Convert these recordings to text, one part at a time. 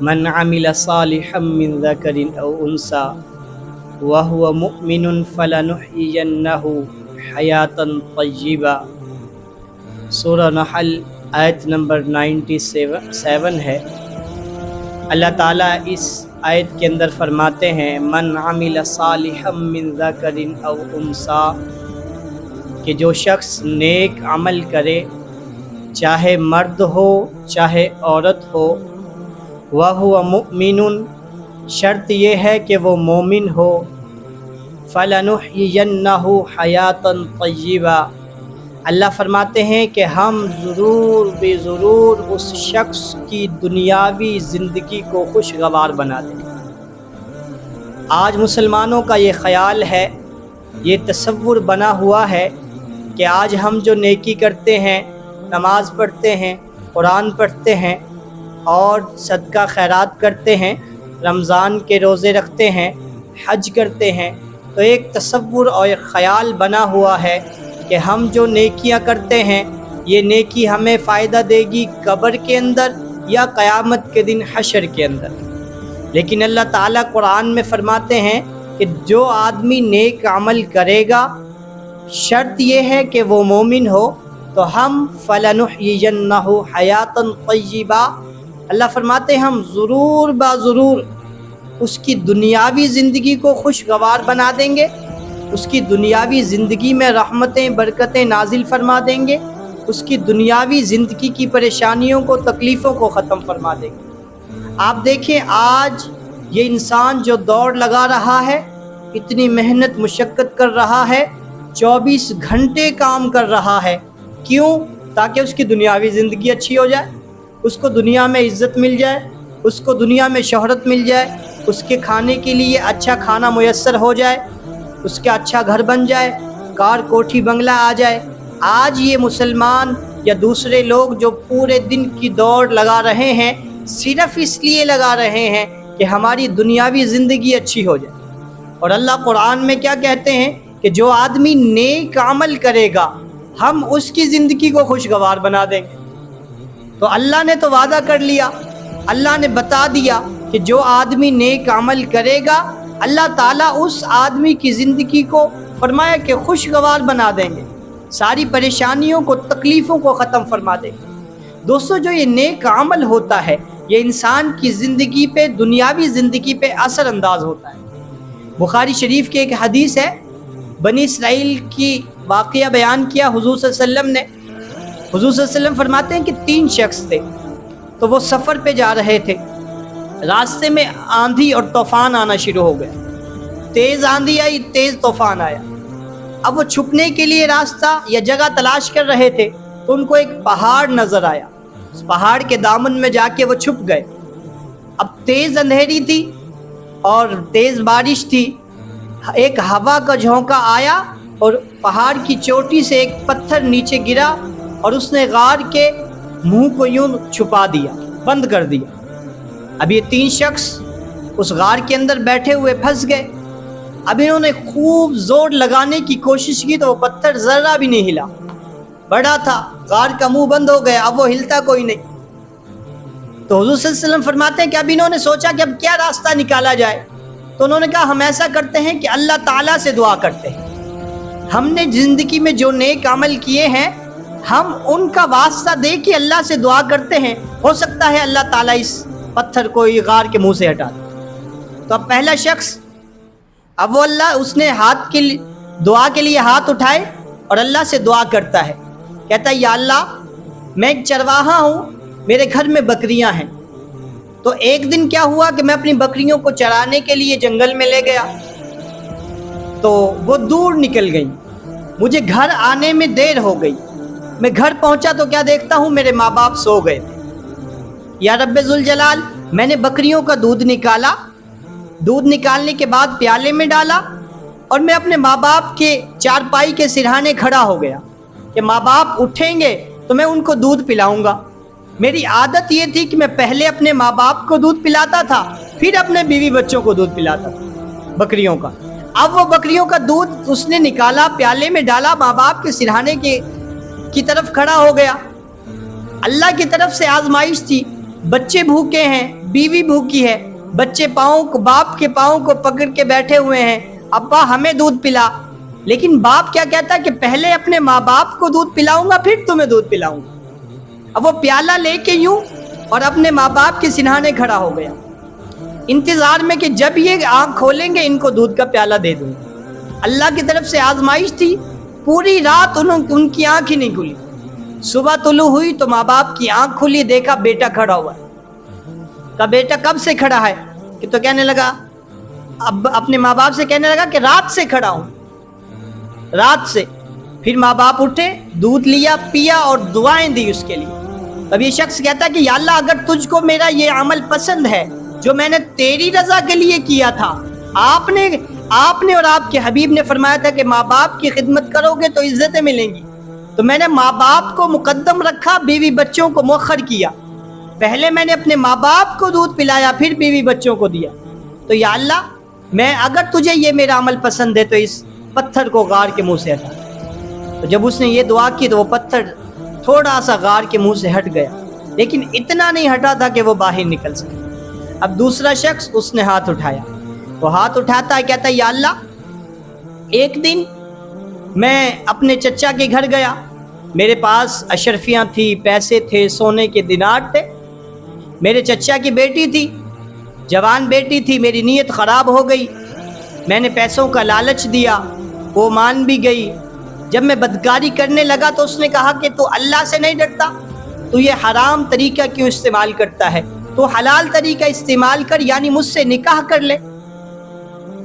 من عمل صالحا من ذکر او انثى وهو مؤمن فلنحيينه حیاتا طیبا۔ سورہ نحل آیت نمبر 97 ہے۔ اللہ تعالیٰ اس آیت کے اندر فرماتے ہیں من عمل صالحا من ذکر او انثى، کہ جو شخص نیک عمل کرے چاہے مرد ہو چاہے عورت ہو، وَهُوَ مُؤْمِنٌ، شرط یہ ہے کہ وہ مومن ہو، فَلَنُحْيِيَنَّهُ حَيَاةً طَيِّبَةً، اللہ فرماتے ہیں کہ ہم ضرور بے ضرور اس شخص کی دنیاوی زندگی کو خوشگوار بنا دیں گے۔ آج مسلمانوں کا یہ خیال ہے، یہ تصور بنا ہوا ہے کہ آج ہم جو نیکی کرتے ہیں، نماز پڑھتے ہیں، قرآن پڑھتے ہیں اور صدقہ خیرات کرتے ہیں، رمضان کے روزے رکھتے ہیں، حج کرتے ہیں، تو ایک تصور اور ایک خیال بنا ہوا ہے کہ ہم جو نیکیاں کرتے ہیں یہ نیکی ہمیں فائدہ دے گی قبر کے اندر یا قیامت کے دن حشر کے اندر۔ لیکن اللہ تعالیٰ قرآن میں فرماتے ہیں کہ جو آدمی نیک عمل کرے گا، شرط یہ ہے کہ وہ مومن ہو، تو ہم فَلَنُحْيِيَنَّهُ حَيَاةً طَيِّبَةً، اللہ فرماتے ہیں ہم ضرور ضرور اس کی دنیاوی زندگی کو خوشگوار بنا دیں گے، اس کی دنیاوی زندگی میں رحمتیں برکتیں نازل فرما دیں گے، اس کی دنیاوی زندگی کی پریشانیوں کو تکلیفوں کو ختم فرما دیں گے۔ آپ دیکھیں آج یہ انسان جو دوڑ لگا رہا ہے، اتنی محنت مشقت کر رہا ہے، 24 گھنٹے کام کر رہا ہے، کیوں؟ تاکہ اس کی دنیاوی زندگی اچھی ہو جائے، اس کو دنیا میں عزت مل جائے، اس کو دنیا میں شہرت مل جائے، اس کے کھانے کے لیے اچھا کھانا میسر ہو جائے، اس کا اچھا گھر بن جائے، کار کوٹھی بنگلہ آ جائے۔ آج یہ مسلمان یا دوسرے لوگ جو پورے دن کی دوڑ لگا رہے ہیں، صرف اس لیے لگا رہے ہیں کہ ہماری دنیاوی زندگی اچھی ہو جائے۔ اور اللہ قرآن میں کیا کہتے ہیں کہ جو آدمی نیک عمل کرے گا ہم اس کی زندگی کو خوشگوار بنا دیں گے۔ تو اللہ نے تو وعدہ کر لیا، اللہ نے بتا دیا کہ جو آدمی نیک عمل کرے گا اللہ تعالیٰ اس آدمی کی زندگی کو فرمایا کہ خوشگوار بنا دیں گے، ساری پریشانیوں کو تکلیفوں کو ختم فرما دیں گے۔ دوستو، جو یہ نیک عمل ہوتا ہے یہ انسان کی زندگی پہ، دنیاوی زندگی پہ اثر انداز ہوتا ہے۔ بخاری شریف کی ایک حدیث ہے، بنی اسرائیل کی واقعہ بیان کیا حضور صلی اللہ علیہ وسلم نے۔ حضور صلی اللہ علیہ وسلم فرماتے ہیں کہ 3 شخص تھے، تو وہ سفر پہ جا رہے تھے، راستے میں آندھی اور طوفان آنا شروع ہو گیا، تیز آندھی آئی، تیز طوفان آیا۔ اب وہ چھپنے کے لیے راستہ یا جگہ تلاش کر رہے تھے تو ان کو ایک پہاڑ نظر آیا، اس پہاڑ کے دامن میں جا کے وہ چھپ گئے۔ اب تیز اندھیری تھی اور تیز بارش تھی، ایک ہوا کا جھونکا آیا اور پہاڑ کی چوٹی سے ایک پتھر نیچے گرا اور اس نے غار کے منہ کو یوں چھپا دیا، بند کر دیا۔ اب یہ 3 شخص اس غار کے اندر بیٹھے ہوئے پھنس گئے۔ اب انہوں نے خوب زور لگانے کی کوشش کی تو وہ پتھر ذرہ بھی نہیں ہلا، بڑا تھا، غار کا منہ بند ہو گیا، اب وہ ہلتا کوئی نہیں۔ تو حضور صلی اللہ علیہ وسلم فرماتے ہیں کہ اب انہوں نے سوچا کہ اب کیا راستہ نکالا جائے، تو انہوں نے کہا ہم ایسا کرتے ہیں کہ اللہ تعالیٰ سے دعا کرتے ہیں، ہم نے زندگی میں جو نیک عمل کیے ہیں ہم ان کا واسطہ دے کے اللہ سے دعا کرتے ہیں، ہو سکتا ہے اللہ تعالیٰ اس پتھر کو غار کے منہ سے ہٹا دے۔ تو اب پہلا شخص، اب وہ اللہ، اس نے دعا کے لیے ہاتھ اٹھائے اور اللہ سے دعا کرتا ہے، کہتا ہے یا اللہ میں ایک چرواہا ہوں، میرے گھر میں بکریاں ہیں، تو ایک دن کیا ہوا کہ میں اپنی بکریوں کو چرانے کے لیے جنگل میں لے گیا، تو وہ دور نکل گئی، مجھے گھر آنے میں دیر ہو گئی، میں گھر پہنچا تو کیا دیکھتا ہوں میرے ماں باپ سو گئے تھے۔ یا رب ذوالجلال، میں نے بکریوں کا دودھ نکالا، دودھ نکالنے کے بعد پیالے میں ڈالا اور میں اپنے ماں باپ کے چارپائی کے سرہانے کھڑا ہو گیا کہ ماں باپ اٹھیں گے تو میں ان کو دودھ پلاؤں گا۔ میری عادت یہ تھی کہ میں پہلے اپنے ماں باپ کو دودھ پلاتا تھا، پھر اپنے بیوی بچوں کو دودھ پلاتا تھا بکریوں کا۔ اب وہ بکریوں کا دودھ اس نے نکالا، پیالے میں ڈالا، ماں باپ کے سرہانے کی طرف کھڑا ہو گیا۔ اللہ کی طرف سے آزمائش تھی، بچے بھوکے ہیں، بیوی بھوکی ہے، بچے باپ کے پاؤں کو پکڑ کے بیٹھے ہوئے ہیں، ابا ہمیں دودھ پلا. لیکن باپ کیا کہتا ہے کہ پہلے اپنے ماں باپ کو دودھ پلاؤں گا پھر تمہیں دودھ پلاؤں گا. اب وہ پیالہ لے کے یوں اور اپنے ماں باپ کے سنہانے کھڑا ہو گیا، انتظار میں کہ جب یہ آنکھ کھولیں گے ان کو دودھ کا پیالہ دے دوں. اللہ کی طرف سے آزمائش تھی، پوری رات ان کی آنکھ ہی نہیں کھلی. صبح طلوع ہوئی تو ماں باپ کی آنکھ کھلی، دیکھا بیٹا کھڑا ہوا ہے. کہا بیٹا کب سے کھڑا ہے؟ کہ تو کہنے لگا، اب اپنے ماں باپ سے کہنے لگا کہ رات سے کھڑا ہوں، رات سے. پھر ماں باپ اٹھے، دودھ لیا، پیا اور دعائیں دی اس کے لیے. اب یہ شخص کہتا ہے کہ یا اللہ اگر تجھ کو میرا یہ عمل پسند ہے جو میں نے تیری رضا کے لیے کیا تھا، آپ نے اور آپ کے حبیب نے فرمایا تھا کہ ماں باپ کی خدمت کرو گے تو عزتیں ملیں گی، تو میں نے ماں باپ کو مقدم رکھا، بیوی بچوں کو مؤخر کیا. پہلے میں نے اپنے ماں باپ کو دودھ پلایا پھر بیوی بچوں کو دیا. تو یا اللہ میں اگر تجھے یہ میرا عمل پسند ہے تو اس پتھر کو غار کے منہ سے ہٹا. تو جب اس نے یہ دعا کی تو وہ پتھر تھوڑا سا غار کے منہ سے ہٹ گیا، لیکن اتنا نہیں ہٹا تھا کہ وہ باہر نکل سکے. اب دوسرا شخص اس نے ہاتھ اٹھایا، وہ ہاتھ اٹھاتا ہے، کہتا ہے یا اللہ ایک دن میں اپنے چچا کے گھر گیا، میرے پاس اشرفیاں تھی، پیسے تھے، سونے کے دینار تھے. میرے چچا کی بیٹی تھی، جوان بیٹی تھی، میری نیت خراب ہو گئی، میں نے پیسوں کا لالچ دیا، وہ مان بھی گئی. جب میں بدکاری کرنے لگا تو اس نے کہا کہ تو اللہ سے نہیں ڈرتا، تو یہ حرام طریقہ کیوں استعمال کرتا ہے، تو حلال طریقہ استعمال کر، یعنی مجھ سے نکاح کر لے.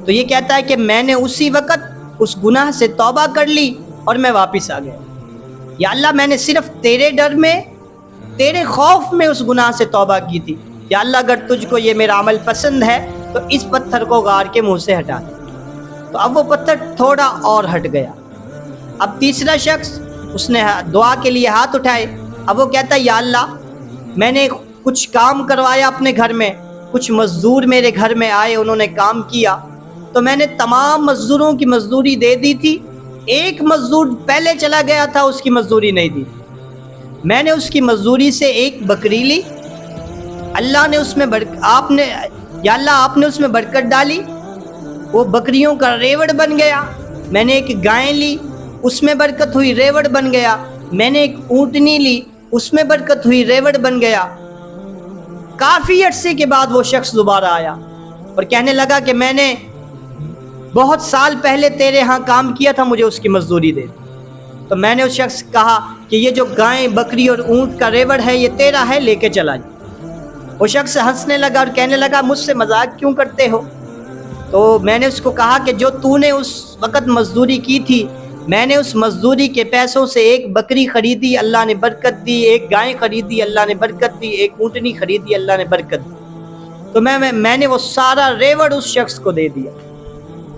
تو یہ کہتا ہے کہ میں نے اسی وقت اس گناہ سے توبہ کر لی اور میں واپس آ گیا. یا اللہ میں نے صرف تیرے ڈر میں، تیرے خوف میں اس گناہ سے توبہ کی تھی. یا اللہ اگر تجھ کو یہ میرا عمل پسند ہے تو اس پتھر کو غار کے منہ سے ہٹا دے. تو اب وہ پتھر تھوڑا اور ہٹ گیا. اب تیسرا شخص اس نے دعا کے لیے ہاتھ اٹھائے. اب وہ کہتا ہے یا اللہ میں نے کچھ کام کروایا اپنے گھر میں، کچھ مزدور میرے گھر میں آئے، انہوں نے کام کیا، تو میں نے تمام مزدوروں کی مزدوری دے دی تھی. ایک مزدور پہلے چلا گیا تھا، اس کی مزدوری نہیں دی. میں نے اس کی مزدوری سے ایک بکری لی، اللہ نے اس میں یا اللہ آپ نے اس میں برکت ڈالی، وہ بکریوں کا ریوڑ بن گیا. میں نے ایک گائے لی، اس میں برکت ہوئی، ریوڑ بن گیا. میں نے ایک اونٹنی لی، اس میں برکت ہوئی، ریوڑ بن گیا. کافی عرصے کے بعد وہ شخص دوبارہ آیا اور کہنے لگا کہ میں نے بہت سال پہلے تیرے ہاں کام کیا تھا، مجھے اس کی مزدوری دے. تو میں نے اس شخص کہا کہ یہ جو گائے، بکری اور اونٹ کا ریوڑ ہے یہ تیرا ہے، لے کے چلا جا. وہ شخص ہنسنے لگا اور کہنے لگا مجھ سے مذاق کیوں کرتے ہو؟ تو میں نے اس کو کہا کہ جو تو نے اس وقت مزدوری کی تھی، میں نے اس مزدوری کے پیسوں سے ایک بکری خریدی، اللہ نے برکت دی، ایک گائے خریدی، اللہ نے برکت دی، ایک اونٹنی خریدی، اللہ نے برکت دی. تو میں نے وہ سارا ریوڑ اس شخص کو دے دیا،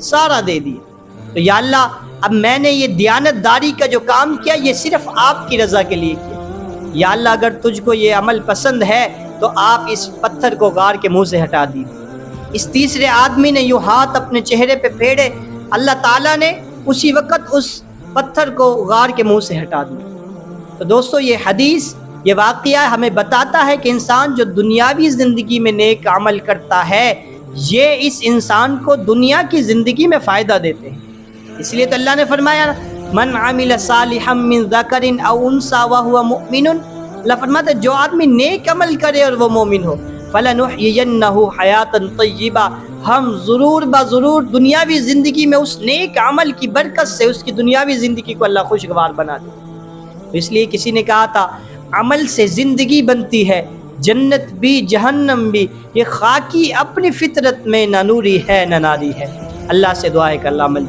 سارا دے دیا. تو یا اللہ اب میں نے یہ دیانت داری کا جو کام کیا یہ صرف آپ کی رضا کے لیے کیا. یا اللہ اگر تجھ کو یہ عمل پسند ہے تو آپ اس پتھر کو غار کے منہ سے ہٹا دیجیے. اس تیسرے آدمی نے یوں ہاتھ اپنے چہرے پہ پھیرے، اللہ تعالیٰ نے اسی وقت اس پتھر کو غار کے منہ سے ہٹا دیا. تو دوستو یہ حدیث، یہ واقعہ ہمیں بتاتا ہے کہ انسان جو دنیاوی زندگی میں نیک عمل کرتا ہے یہ اس انسان کو دنیا کی زندگی میں فائدہ دیتے ہیں. اس لیے تو اللہ نے فرمایا من عمل صالحا من ذکر او انثى وهو مؤمن، اللہ فرماتا ہے جو آدمی نیک عمل کرے اور وہ مومن ہو، فلنحيينه حیاتا طیبہ، ہم ضرور ضرور دنیاوی زندگی میں اس نیک عمل کی برکت سے اس کی دنیاوی زندگی کو اللہ خوشگوار بنا دے. اس لیے کسی نے کہا تھا عمل سے زندگی بنتی ہے، جنت بھی جہنم بھی، یہ خاکی اپنی فطرت میں نہ نوری ہے نہ ناری ہے. اللہ سے دعا ہے کہ اللہ عمل